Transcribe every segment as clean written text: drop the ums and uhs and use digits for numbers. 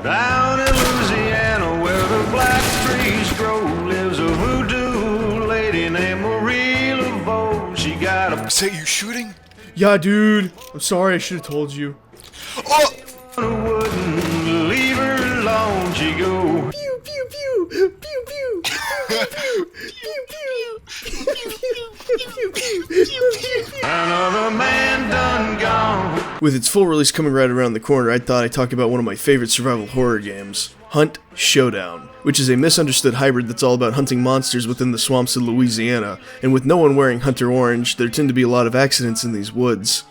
Down in Louisiana where the black trees grow lives a voodoo lady named Marie Laveau. She got a... Is that you shooting? Yeah, dude. I'm sorry, I should have told you. Oh! Wouldn't leave her alone. She go... Pew, pew, pew. Pew, pew. Pew, pew. Pew, pew. Another man done gone. With its full release coming right around the corner, I thought I'd talk about one of my favorite survival horror games, Hunt Showdown, which is a misunderstood hybrid that's all about hunting monsters within the swamps of Louisiana, and with no one wearing hunter orange, there tend to be a lot of accidents in these woods.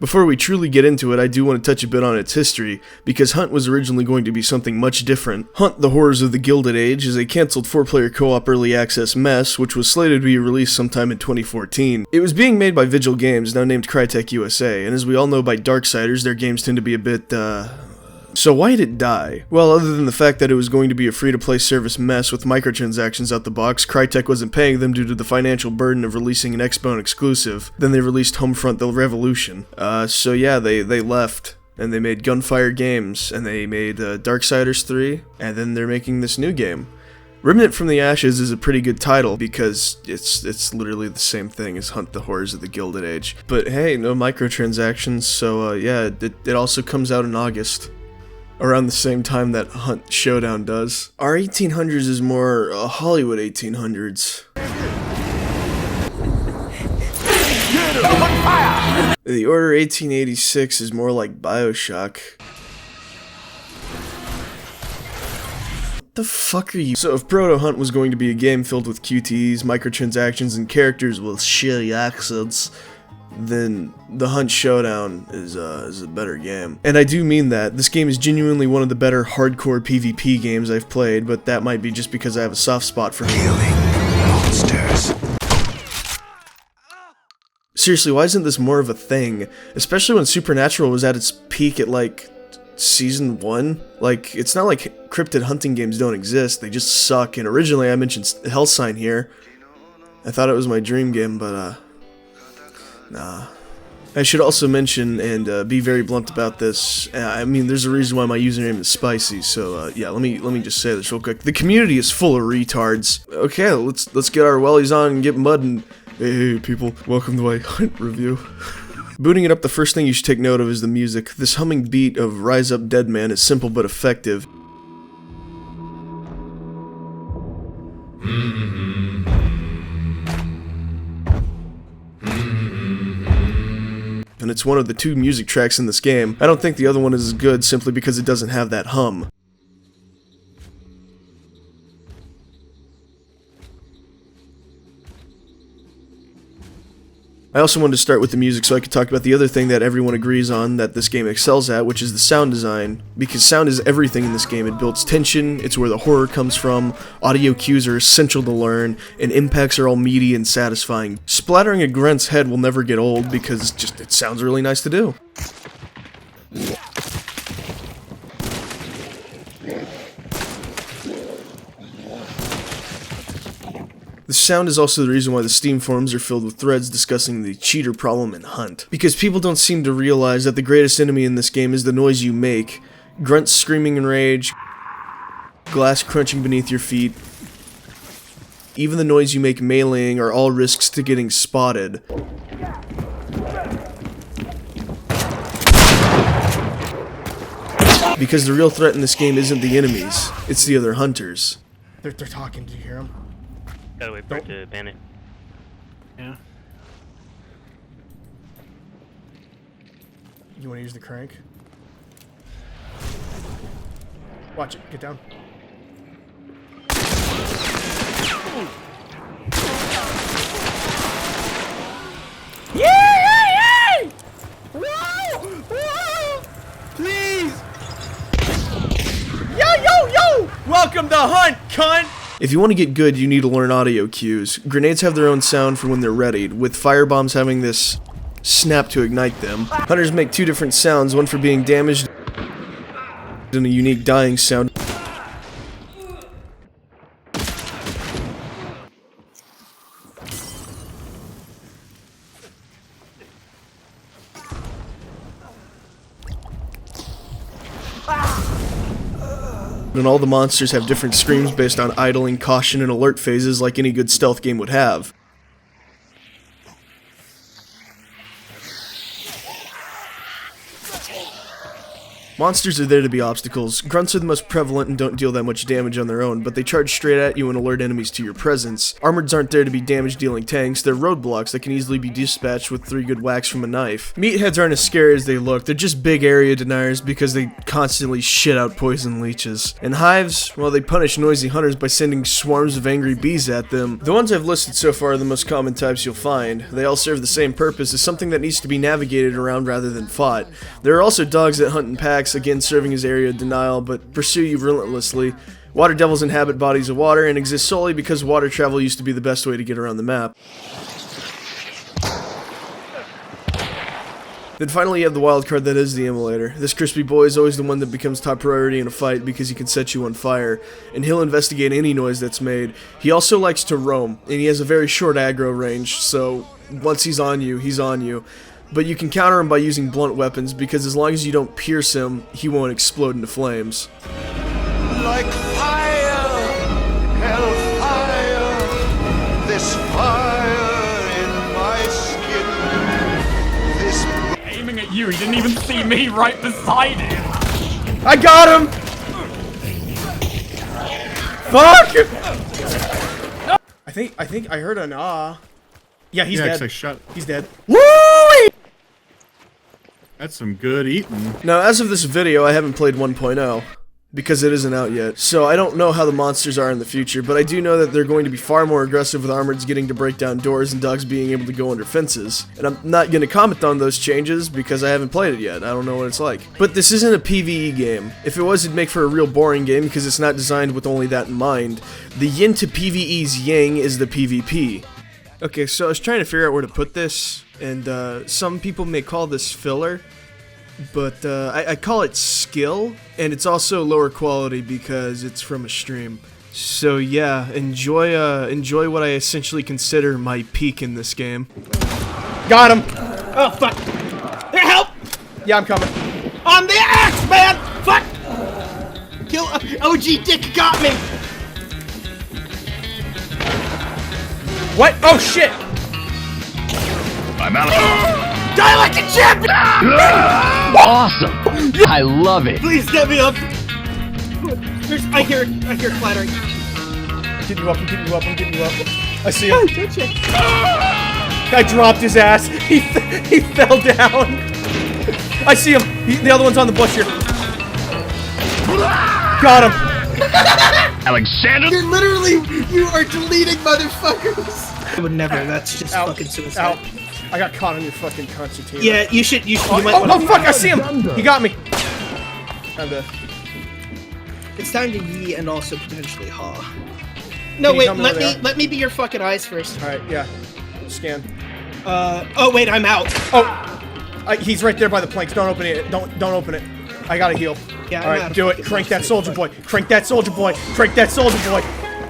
Before we truly get into it, I do want to touch a bit on its history, because Hunt was originally going to be something much different. Hunt: The Horrors of the Gilded Age is a cancelled 4-player co-op early access mess, which was slated to be released sometime in 2014. It was being made by Vigil Games, now named Crytek USA, and as we all know by Darksiders, their games tend to be a bit, So why did it die? Well, other than the fact that it was going to be a free-to-play service mess with microtransactions out the box, Crytek wasn't paying them due to the financial burden of releasing an Xbox exclusive. Then they released Homefront: The Revolution. So yeah, they left, and they made Gunfire Games, and they made Darksiders 3, and then they're making this new game. Remnant from the Ashes is a pretty good title because it's literally the same thing as Hunt: The Horrors of the Gilded Age. But hey, no microtransactions, so yeah, it also comes out in August. Around the same time that Hunt Showdown does. Our 1800s is more Hollywood 1800s. The Order 1886 is more like BioShock. What the fuck are you? So if Proto Hunt was going to be a game filled with QTEs, microtransactions, and characters with shitty accents, then the Hunt Showdown is a better game. And I do mean that. This game is genuinely one of the better hardcore PvP games I've played, but that might be just because I have a soft spot for Killing monsters. Seriously, why isn't this more of a thing? Especially when Supernatural was at its peak at, like, Season 1? Like, it's not like cryptid hunting games don't exist, they just suck. And originally I mentioned Hellsign here. I thought it was my dream game, but, nah. I should also mention, and be very blunt about this, I mean, there's a reason why my username is Spicy, so yeah, let me just say this real quick. The community is full of retards. Okay, let's get our wellies on and get mudding. Hey people, welcome to my Hunt review. Booting it up, the first thing you should take note of is the music. This humming beat of Rise Up Dead Man is simple but effective. And it's one of the 2 music tracks in this game. I don't think the other one is as good simply because it doesn't have that hum. I also wanted to start with the music so I could talk about the other thing that everyone agrees on that this game excels at, which is the sound design. Because sound is everything in this game. It builds tension, it's where the horror comes from, audio cues are essential to learn, and impacts are all meaty and satisfying. Splattering a grunt's head will never get old because it sounds really nice to do. The sound is also the reason why the Steam forums are filled with threads discussing the cheater problem in Hunt. Because people don't seem to realize that the greatest enemy in this game is the noise you make. Grunts screaming in rage, glass crunching beneath your feet, even the noise you make meleeing are all risks to getting spotted. Because the real threat in this game isn't the enemies, it's the other hunters. They're talking, do you hear them? Gotta wait for it to ban it. Yeah. You want to use the crank? Watch it, get down. Yay! Whoa! Whoa! Please! Yo! Welcome to Hunt, cunt! If you want to get good, you need to learn audio cues. Grenades have their own sound for when they're readied, with firebombs having this snap to ignite them. Hunters make 2 different sounds, one for being damaged and a unique dying sound. And all the monsters have different screams based on idling, caution, and alert phases like any good stealth game would have. Monsters are there to be obstacles. Grunts are the most prevalent and don't deal that much damage on their own, but they charge straight at you and alert enemies to your presence. Armoreds aren't there to be damage-dealing tanks, they're roadblocks that can easily be dispatched with 3 good whacks from a knife. Meatheads aren't as scary as they look, they're just big area deniers because they constantly shit out poison leeches. And hives, well, they punish noisy hunters by sending swarms of angry bees at them. The ones I've listed so far are the most common types you'll find. They all serve the same purpose as something that needs to be navigated around rather than fought. There are also dogs that hunt in packs, again serving as area denial, but pursue you relentlessly. Water devils inhabit bodies of water and exist solely because water travel used to be the best way to get around the map. Then finally you have the wild card that is the immolator. This crispy boy is always the one that becomes top priority in a fight because he can set you on fire, and he'll investigate any noise that's made. He also likes to roam, and he has a very short aggro range, so once he's on you, he's on you. But you can counter him by using blunt weapons, because as long as you don't pierce him, he won't explode into flames. Like fire, hellfire, this fire in my skin, this Aiming at you, he didn't even see me right beside him. I got him! Fuck! I think I heard an ah. Yeah, he's dead. He's dead. Woo! That's some good eating. Now, as of this video, I haven't played 1.0, because it isn't out yet, so I don't know how the monsters are in the future, but I do know that they're going to be far more aggressive with armoreds getting to break down doors and dogs being able to go under fences. And I'm not going to comment on those changes because I haven't played it yet, I don't know what it's like. But this isn't a PvE game. If it was, it'd make for a real boring game because it's not designed with only that in mind. The yin to PvE's yang is the PvP. Okay, so I was trying to figure out where to put this, and some people may call this filler, but I call it skill, and it's also lower quality because it's from a stream. So yeah, enjoy what I essentially consider my peak in this game. Got him! Oh, fuck. Help! Yeah, I'm coming. On the axe, man! Fuck! Kill OG Dick got me! What? Oh shit! I'm out of Die like a champion! Awesome! I love it! Please get me up! I hear clattering. I'm getting you up, I'm getting you up, I'm getting you up. I see him. Oh, don't you? I dropped his ass. He fell down. I see him. The other one's on the bush here. Got him. Alexander! You are deleting motherfuckers! I would never, that's just fucking suicide. Ow. I got caught on your fucking concertina. Yeah, you might Oh fuck, I see him! He got me! I'm dead. It's time to yee and also potentially ha. No, Can you wait, tell me where they are? let me be your fucking eyes first. Alright, yeah. Scan. Oh wait, I'm out. Oh! He's right there by the planks. Don't open it. Don't open it. I gotta heal. Yeah, I'm out Alright, of do it. fucking Crank that shit. soldier boy. Crank that soldier boy. Crank that soldier boy.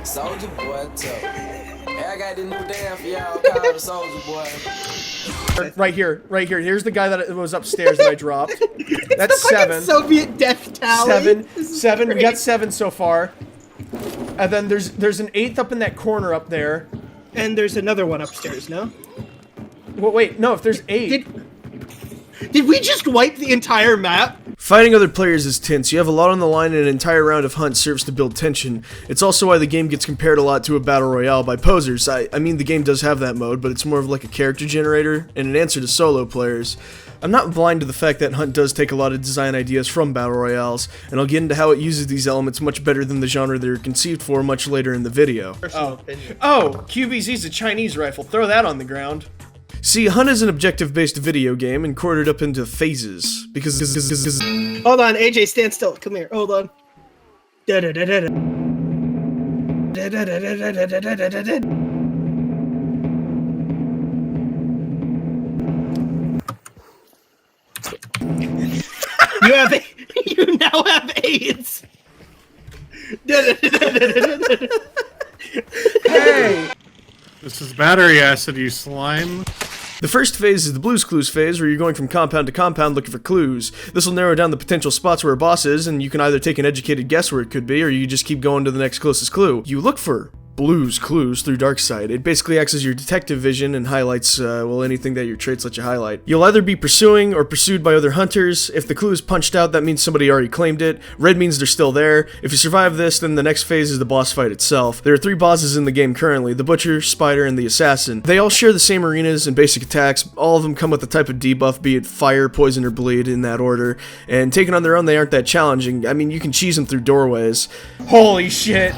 Soldier boy, too. Hey, I got this new dance for y'all called Soldier Boy. Right here. Here's the guy that was upstairs that I dropped. That's The fucking 7. Soviet death tally. Seven. We got 7 so far. And then there's an 8th up in that corner up there. And there's another one upstairs, no? Well, wait, no, if there's 8. Did we just wipe the entire map? Fighting other players is tense. You have a lot on the line and an entire round of hunt serves to build tension. It's also why the game gets compared a lot to a battle royale by posers. I mean, the game does have that mode, but it's more of like a character generator and an answer to solo players. I'm not blind to the fact that Hunt does take a lot of design ideas from battle royales, and I'll get into how it uses these elements much better than the genre they were conceived for much later in the video. Oh, QBZ's a Chinese rifle. Throw that on the ground. See, Hunt is an objective-based video game and quartered up into phases, because Hold on, AJ, stand still. Come here. Hold on. Da-da-da-da-da. Da-da-da-da-da-da-da-da-da. You now have AIDS. Hey! This is battery acid, you slime. The first phase is the Blues Clues phase, where you're going from compound to compound looking for clues. This will narrow down the potential spots where a boss is, and you can either take an educated guess where it could be, or you just keep going to the next closest clue. You look for Blues Clues through Darksight. It basically acts as your detective vision and highlights, anything that your traits let you highlight. You'll either be pursuing or pursued by other hunters. If the clue is punched out, that means somebody already claimed it. Red means they're still there. If you survive this, then the next phase is the boss fight itself. There are 3 bosses in the game currently: the Butcher, Spider, and the Assassin. They all share the same arenas and basic attacks. All of them come with a type of debuff, be it fire, poison, or bleed, in that order. And taken on their own, they aren't that challenging. I mean, you can cheese them through doorways. Holy shit.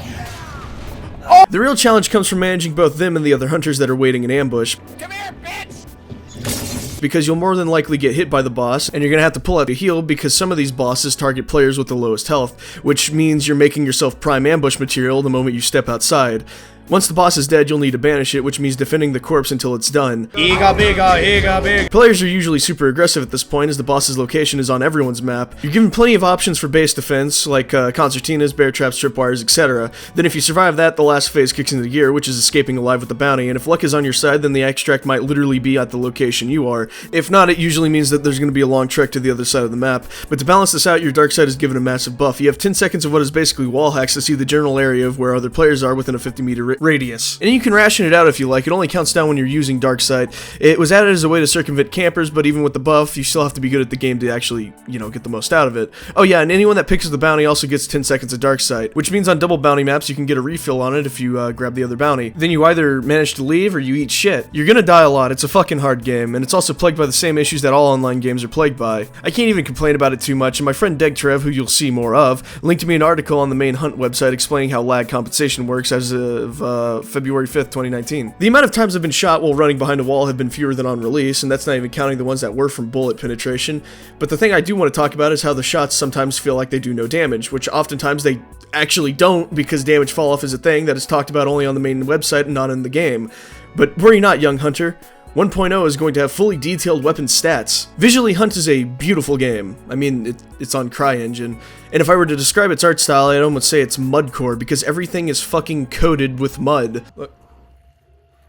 The real challenge comes from managing both them and the other hunters that are waiting in ambush. Come here, bitch! Because you'll more than likely get hit by the boss, and you're gonna have to pull out a heal because some of these bosses target players with the lowest health, which means you're making yourself prime ambush material the moment you step outside. Once the boss is dead, you'll need to banish it, which means defending the corpse until it's done. He got big. Players are usually super aggressive at this point, as the boss's location is on everyone's map. You're given plenty of options for base defense, like concertinas, bear traps, tripwires, etc. Then if you survive that, the last phase kicks into gear, which is escaping alive with the bounty, and if luck is on your side, then the extract might literally be at the location you are. If not, it usually means that there's going to be a long trek to the other side of the map. But to balance this out, your dark side is given a massive buff. You have 10 seconds of what is basically wall hacks to see the general area of where other players are within a 50-meter radius. And you can ration it out if you like. It only counts down when you're using Darksight. It was added as a way to circumvent campers, but even with the buff, you still have to be good at the game to actually, get the most out of it. Oh yeah, and anyone that picks the bounty also gets 10 seconds of Darksight, which means on double bounty maps you can get a refill on it if you grab the other bounty. Then you either manage to leave or you eat shit. You're gonna die a lot. It's a fucking hard game, and it's also plagued by the same issues that all online games are plagued by. I can't even complain about it too much, and my friend Degtrev, who you'll see more of, linked me an article on the main Hunt website explaining how lag compensation works as of February 5th, 2019. The amount of times I've been shot while running behind a wall have been fewer than on release, and that's not even counting the ones that were from bullet penetration. But the thing I do want to talk about is how the shots sometimes feel like they do no damage, which oftentimes they actually don't, because damage fall off is a thing that is talked about only on the main website and not in the game. But worry not, young hunter. 1.0 is going to have fully detailed weapon stats. Visually, Hunt is a beautiful game. I mean, it's on CryEngine. And if I were to describe its art style, I'd almost say it's mudcore, because everything is fucking coated with mud. Look.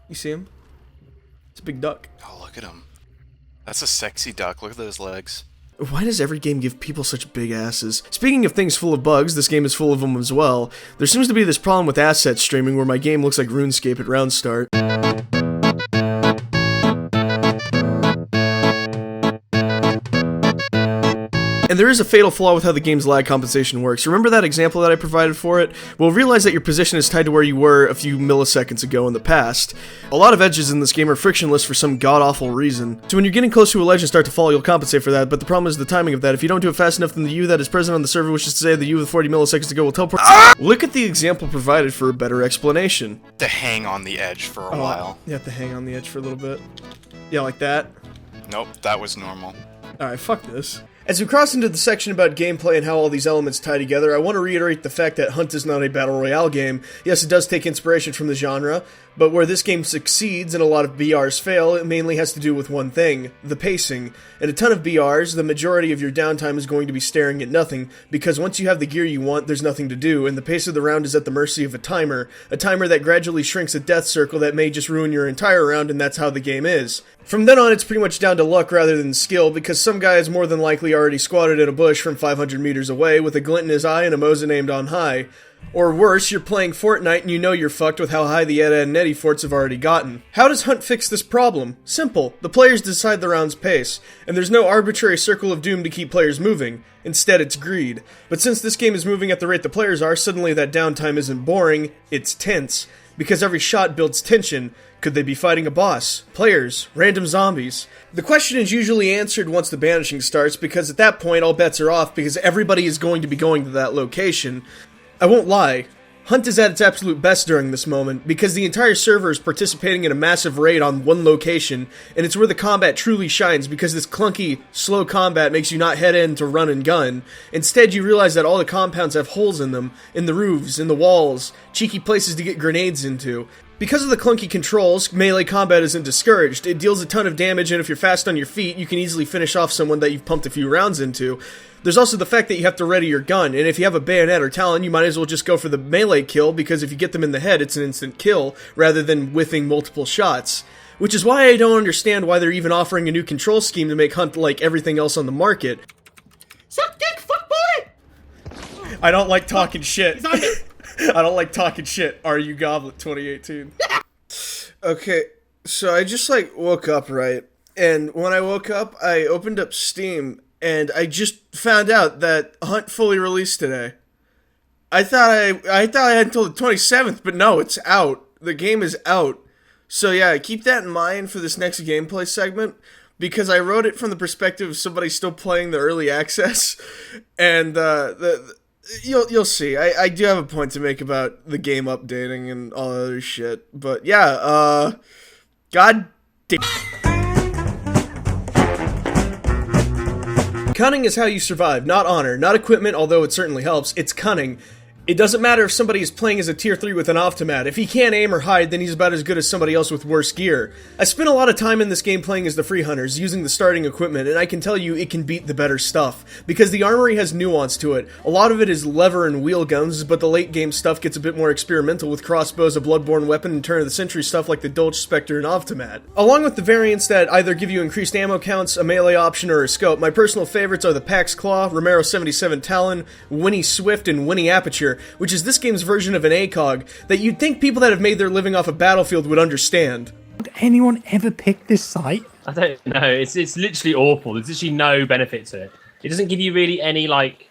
You see him? It's a big duck. Oh, look at him. That's a sexy duck. Look at those legs. Why does every game give people such big asses? Speaking of things full of bugs, this game is full of them as well. There seems to be this problem with asset streaming where my game looks like RuneScape at round start. And there is a fatal flaw with how the game's lag compensation works. Remember that example that I provided for it? Well, realize that your position is tied to where you were a few milliseconds ago in the past. A lot of edges in this game are frictionless for some god-awful reason. So when you're getting close to a ledge and start to fall, you'll compensate for that, but the problem is the timing of that. If you don't do it fast enough, then the you that is present on the server, which is to say the you with 40 milliseconds ago, will teleport. Look at the example provided for a better explanation. To hang on the edge for a while. You have to hang on the edge for a little bit. Yeah, like that. Nope, that was normal. Alright, fuck this. As we cross into the section about gameplay and how all these elements tie together, I want to reiterate the fact that Hunt is not a battle royale game. Yes, it does take inspiration from the genre, but where this game succeeds and a lot of BRs fail, it mainly has to do with one thing: the pacing. In a ton of BRs, the majority of your downtime is going to be staring at nothing, because once you have the gear you want, there's nothing to do, and the pace of the round is at the mercy of a timer that gradually shrinks a death circle that may just ruin your entire round, and that's how the game is. From then on, it's pretty much down to luck rather than skill, because some guy is more than likely already squatted in a bush from 500 meters away with a glint in his eye and a Mosin aimed on high. Or worse, you're playing Fortnite and you know you're fucked with how high the Eda and Netty forts have already gotten. How does Hunt fix this problem? Simple. The players decide the round's pace, and there's no arbitrary circle of doom to keep players moving. Instead, it's greed. But since this game is moving at the rate the players are, suddenly that downtime isn't boring, it's tense. Because every shot builds tension. Could they be fighting a boss? Players? Random zombies? The question is usually answered once the banishing starts, because at that point all bets are off because everybody is going to be going to that location. I won't lie, Hunt is at its absolute best during this moment, because the entire server is participating in a massive raid on one location, and it's where the combat truly shines, because this clunky, slow combat makes you not head in to run and gun. Instead, you realize that all the compounds have holes in them, in the roofs, in the walls, cheeky places to get grenades into. Because of the clunky controls, melee combat isn't discouraged. It deals a ton of damage, and if you're fast on your feet, you can easily finish off someone that you've pumped a few rounds into. There's also the fact that you have to ready your gun, and if you have a bayonet or talon, you might as well just go for the melee kill, because if you get them in the head, it's an instant kill, rather than whiffing multiple shots. which is why I don't understand why they're even offering a new control scheme to make Hunt like everything else on the market. Suck dick, fuck boy! I don't like talking shit. He's on me. I don't like talking shit. Are you Goblet 2018? Okay, so I just like woke up, right? And when I woke up, I opened up Steam and I just found out that Hunt fully released today. I thought I had until the 27th, but no, it's out. The game is out. So yeah, keep that in mind for this next gameplay segment, because I wrote it from the perspective of somebody still playing the early access, and you'll see. I do have a point to make about the game updating and all that other shit, but yeah, god damn. Cunning is how you survive, not honor, not equipment, although it certainly helps. It's cunning. It doesn't matter if somebody is playing as a tier 3 with an Optimat. If he can't aim or hide, then he's about as good as somebody else with worse gear. I spent a lot of time in this game playing as the Free Hunters, using the starting equipment, and I can tell you it can beat the better stuff, because the armory has nuance to it. A lot of it is lever and wheel guns, but the late game stuff gets a bit more experimental with crossbows, a bloodborne weapon, and turn of the century stuff like the Dolch, Spectre, and Optimat. Along with the variants that either give you increased ammo counts, a melee option, or a scope, my personal favorites are the Pax Claw, Romero 77 Talon, Winnie Swift, and Winnie Aperture, which is this game's version of an ACOG that you'd think people that have made their living off a Battlefield would understand. Would anyone ever pick this site? I don't know. It's literally awful. There's literally no benefit to it. It doesn't give you really any, like,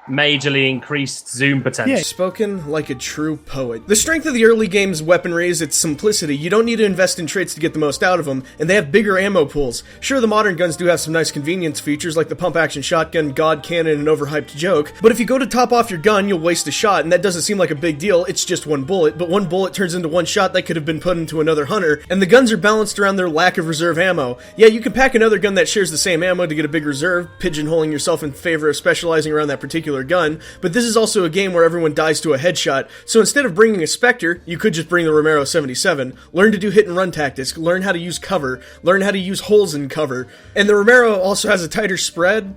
majorly increased zoom potential. Yeah. Spoken like a true poet. The strength of the early game's weaponry is its simplicity. You don't need to invest in traits to get the most out of them, and they have bigger ammo pools. Sure, the modern guns do have some nice convenience features like the pump-action shotgun, God Cannon, and overhyped joke, but if you go to top off your gun, you'll waste a shot, and that doesn't seem like a big deal. It's just one bullet, but one bullet turns into one shot that could have been put into another hunter, and the guns are balanced around their lack of reserve ammo. Yeah, you can pack another gun that shares the same ammo to get a big reserve, pigeonholing yourself in favor of specializing around that particular gun, but this is also a game where everyone dies to a headshot, so instead of bringing a Spectre, you could just bring the Romero 77, learn to do hit and run tactics, learn how to use cover, learn how to use holes in cover, and the Romero also has a tighter spread,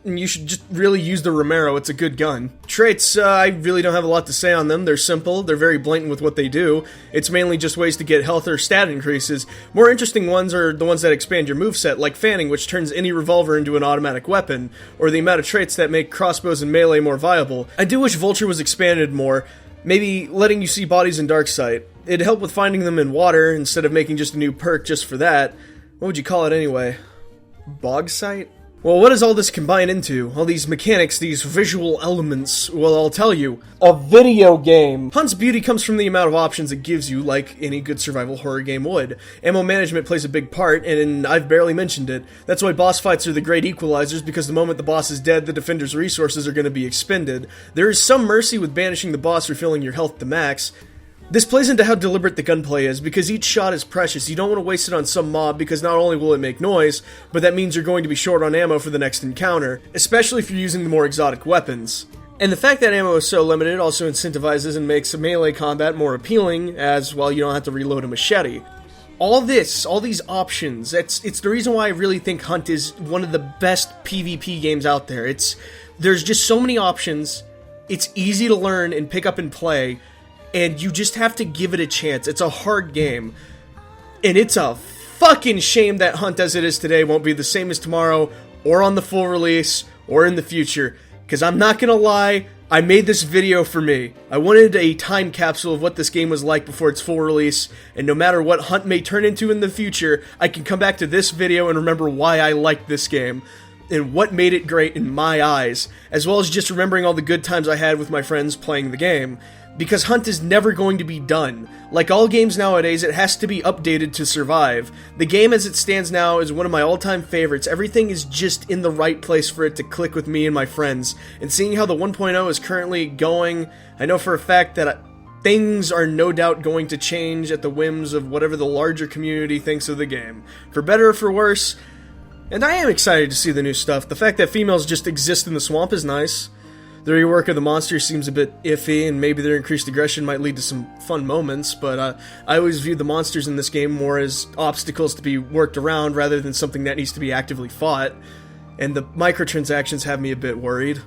and you should just really use the Romero. It's a good gun. Traits, I really don't have a lot to say on them. They're simple, they're very blatant with what they do. It's mainly just ways to get health or stat increases. More interesting ones are the ones that expand your moveset, like fanning, which turns any revolver into an automatic weapon, or the amount of traits that make crossbows and melee more viable. I do wish Vulture was expanded more, maybe letting you see bodies in Darksight. It'd help with finding them in water, instead of making just a new perk just for that. What would you call it anyway? Bogsight? Well, what does all this combine into? All these mechanics, these visual elements? Well, I'll tell you. A video game! Hunt's beauty comes from the amount of options it gives you, like any good survival horror game would. Ammo management plays a big part, and I've barely mentioned it. That's why boss fights are the great equalizers, because the moment the boss is dead, the defender's resources are going to be expended. There is some mercy with banishing the boss, refilling your health to max. This plays into how deliberate the gunplay is, because each shot is precious. You don't want to waste it on some mob, because not only will it make noise, but that means you're going to be short on ammo for the next encounter, especially if you're using the more exotic weapons. And the fact that ammo is so limited also incentivizes and makes melee combat more appealing, as, well, you don't have to reload a machete. All these options, it's the reason why I really think Hunt is one of the best PvP games out there. There's just so many options, it's easy to learn and pick up and play, and you just have to give it a chance. It's a hard game. And it's a fucking shame that Hunt as it is today won't be the same as tomorrow, or on the full release, or in the future. Because I'm not gonna lie, I made this video for me. I wanted a time capsule of what this game was like before its full release, and no matter what Hunt may turn into in the future, I can come back to this video and remember why I liked this game, and what made it great in my eyes, as well as just remembering all the good times I had with my friends playing the game. Because Hunt is never going to be done. Like all games nowadays, it has to be updated to survive. The game as it stands now is one of my all-time favorites. Everything is just in the right place for it to click with me and my friends. And seeing how the 1.0 is currently going, I know for a fact that things are no doubt going to change at the whims of whatever the larger community thinks of the game. For better or for worse. And I am excited to see the new stuff. The fact that females just exist in the swamp is nice. The rework of the monsters seems a bit iffy, and maybe their increased aggression might lead to some fun moments, but I always view the monsters in this game more as obstacles to be worked around rather than something that needs to be actively fought, and the microtransactions have me a bit worried.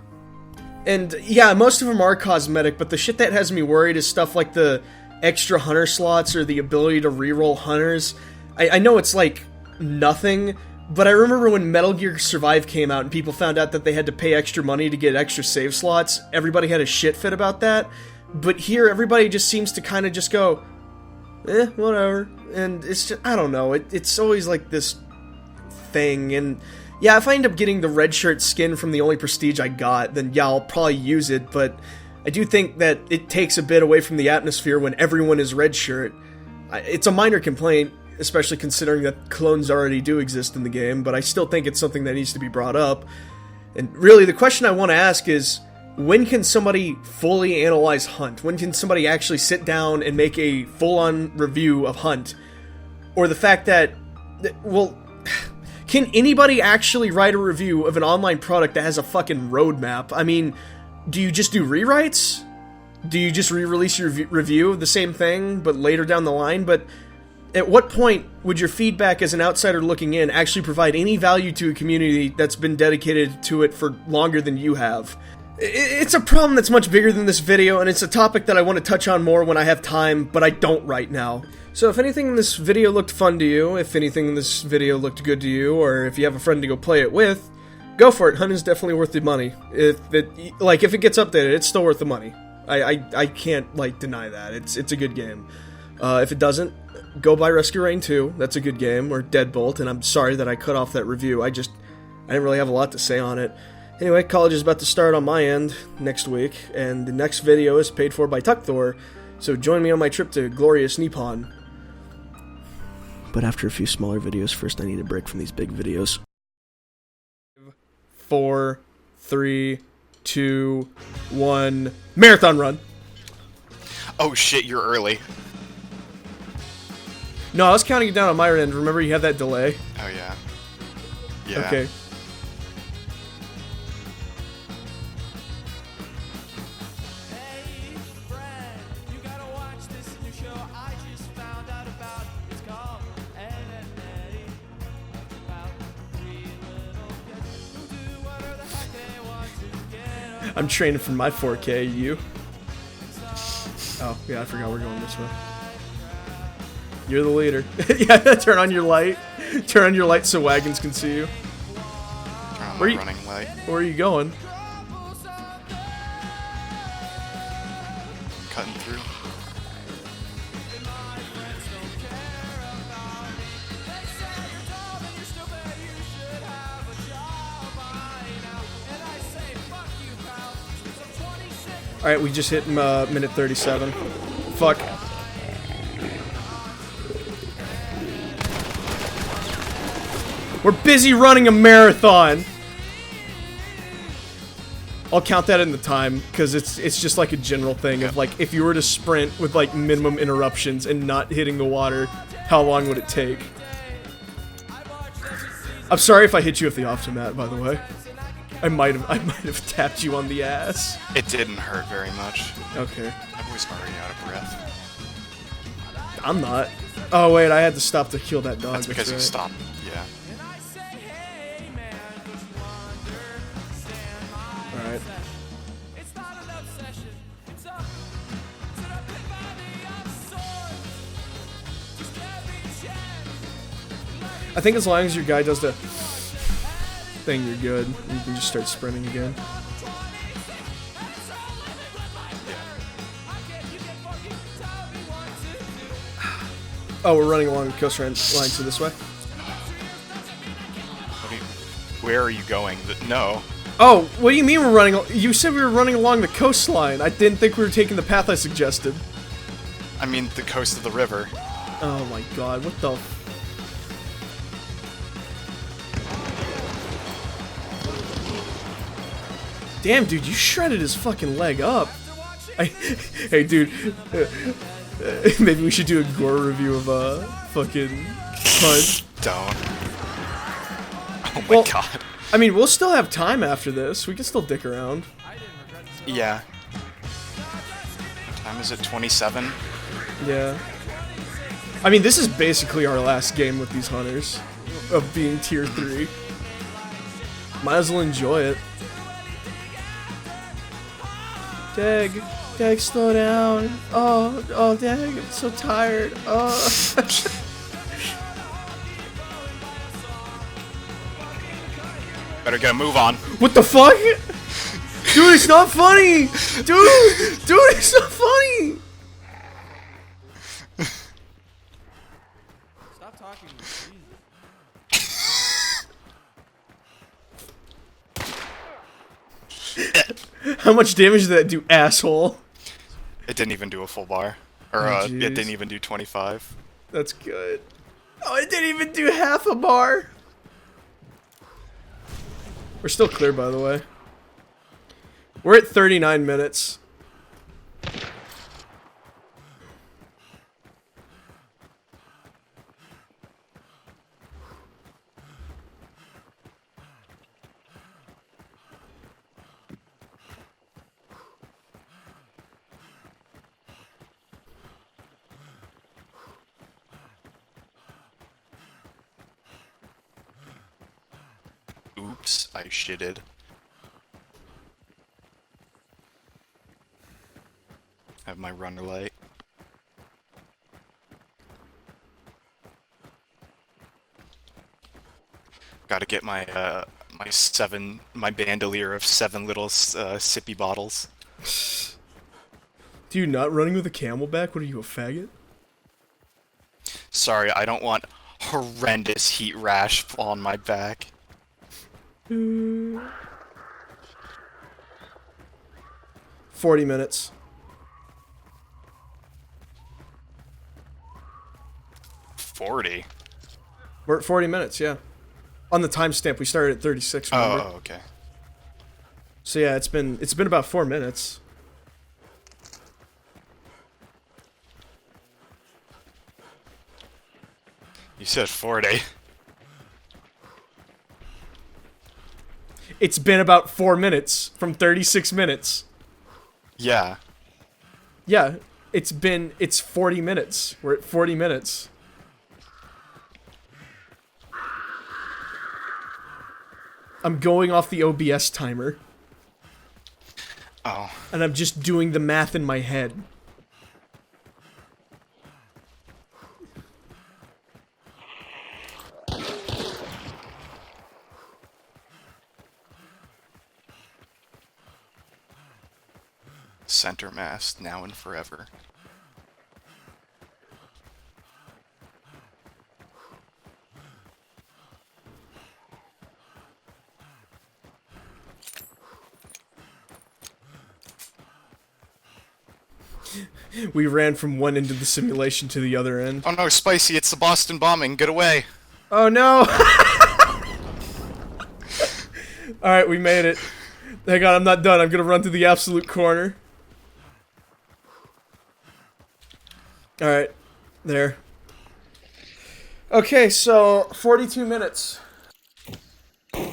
And yeah, most of them are cosmetic, but the shit that has me worried is stuff like the extra hunter slots or the ability to reroll hunters. I know it's like nothing, but I remember when Metal Gear Survive came out and people found out that they had to pay extra money to get extra save slots, everybody had a shit fit about that. But here, everybody just seems to kind of just go, whatever. And it's just, I don't know, it's always like this thing. And yeah, if I end up getting the red shirt skin from the only prestige I got, then yeah, I'll probably use it. But I do think that it takes a bit away from the atmosphere when everyone is red shirt. It's a minor complaint, especially considering that clones already do exist in the game, but I still think it's something that needs to be brought up. And really, the question I want to ask is, when can somebody fully analyze Hunt? When can somebody actually sit down and make a full-on review of Hunt? Or the fact that, well, can anybody actually write a review of an online product that has a fucking roadmap? I mean, do you just do rewrites? Do you just re-release your review of the same thing, but later down the line? But at what point would your feedback as an outsider looking in actually provide any value to a community that's been dedicated to it for longer than you have? It's a problem that's much bigger than this video, and it's a topic that I want to touch on more when I have time, but I don't right now. So if anything in this video looked fun to you, if anything in this video looked good to you, or if you have a friend to go play it with, go for it. Hunt is definitely worth the money. If it gets updated, it's still worth the money. I can't, like, deny that. It's a good game. If it doesn't, go buy Rescue Rain 2. That's a good game. Or Deadbolt, and I'm sorry that I cut off that review. I didn't really have a lot to say on it. Anyway, college is about to start on my end next week, and the next video is paid for by Tuckthor, so join me on my trip to glorious Nippon. But after a few smaller videos, first I need a break from these big videos. 4, 3, 2, 1, marathon run! Oh shit, you're early. No, I was counting it down on my end. Remember, you had that delay? Oh yeah. Yeah. Okay. I'm training for my 4K, you? Oh, yeah, I forgot we're going this way. You're the leader. Yeah, turn on your light. Turn on your light so wagons can see you. Turn on Where the you- running light. Where are you going? Cutting through. Alright, we just hit minute 37. Fuck. We're busy running a marathon! I'll count that in the time, because it's just like a general thing of, like, if you were to sprint with, like, minimum interruptions and not hitting the water, how long would it take? I'm sorry if I hit you with the Optimat, by the way. I might have tapped you on the ass. It didn't hurt very much. Okay. I'm always already out of breath. I'm not. Oh wait, I had to stop to kill that dog. That's because you right. stopped. Yeah. Alright. I think as long as your guy does the thing, you're good. You can just start sprinting again. Oh, we're running along the coastline line, so this way? Where are you going? No. Oh, what do you mean we're running? You said we were running along the coastline. I didn't think we were taking the path I suggested. I mean the coast of the river. Oh my god, what the... Damn, dude, you shredded his fucking leg up. Hey, dude. Maybe we should do a gore review of, fucking Hunt. Don't. Oh my god. I mean, we'll still have time after this. We can still dick around. Yeah. Time is it 27? Yeah. I mean, this is basically our last game with these hunters. Of being tier 3. Might as well enjoy it. Dag, slow down. Oh, Dag, I'm so tired. Oh. Better get a move on. What the fuck? Dude, it's not funny. Dude, it's not funny. Stop talking. How much damage did that do, asshole? It didn't even do a full bar. Or, Oh, it jeez. didn't even do 25. That's good. Oh, it didn't even do half a bar. We're still clear, by the way. We're at 39 minutes. Oops, I shitted. Have my runner light. Gotta get my my bandolier of 7 little sippy bottles. Dude, not running with a camelback? What are you, a faggot? Sorry, I don't want horrendous heat rash on my back. 40 minutes. 40? We're at 40 minutes, yeah. On the timestamp, we started at 36, remember? Oh, okay. So yeah, it's been about 4 minutes. You said 40. It's been about 4 minutes from 36 minutes. Yeah. Yeah, it's 40 minutes. We're at 40 minutes. I'm going off the OBS timer. Oh. And I'm just doing the math in my head. Center mass, now and forever. We ran from one end of the simulation to the other end. Oh no, Spicy, it's the Boston bombing, get away! Oh no! Alright, we made it. Hang on, I'm not done. I'm gonna run to the absolute corner. Alright. There. Okay, so 42 minutes.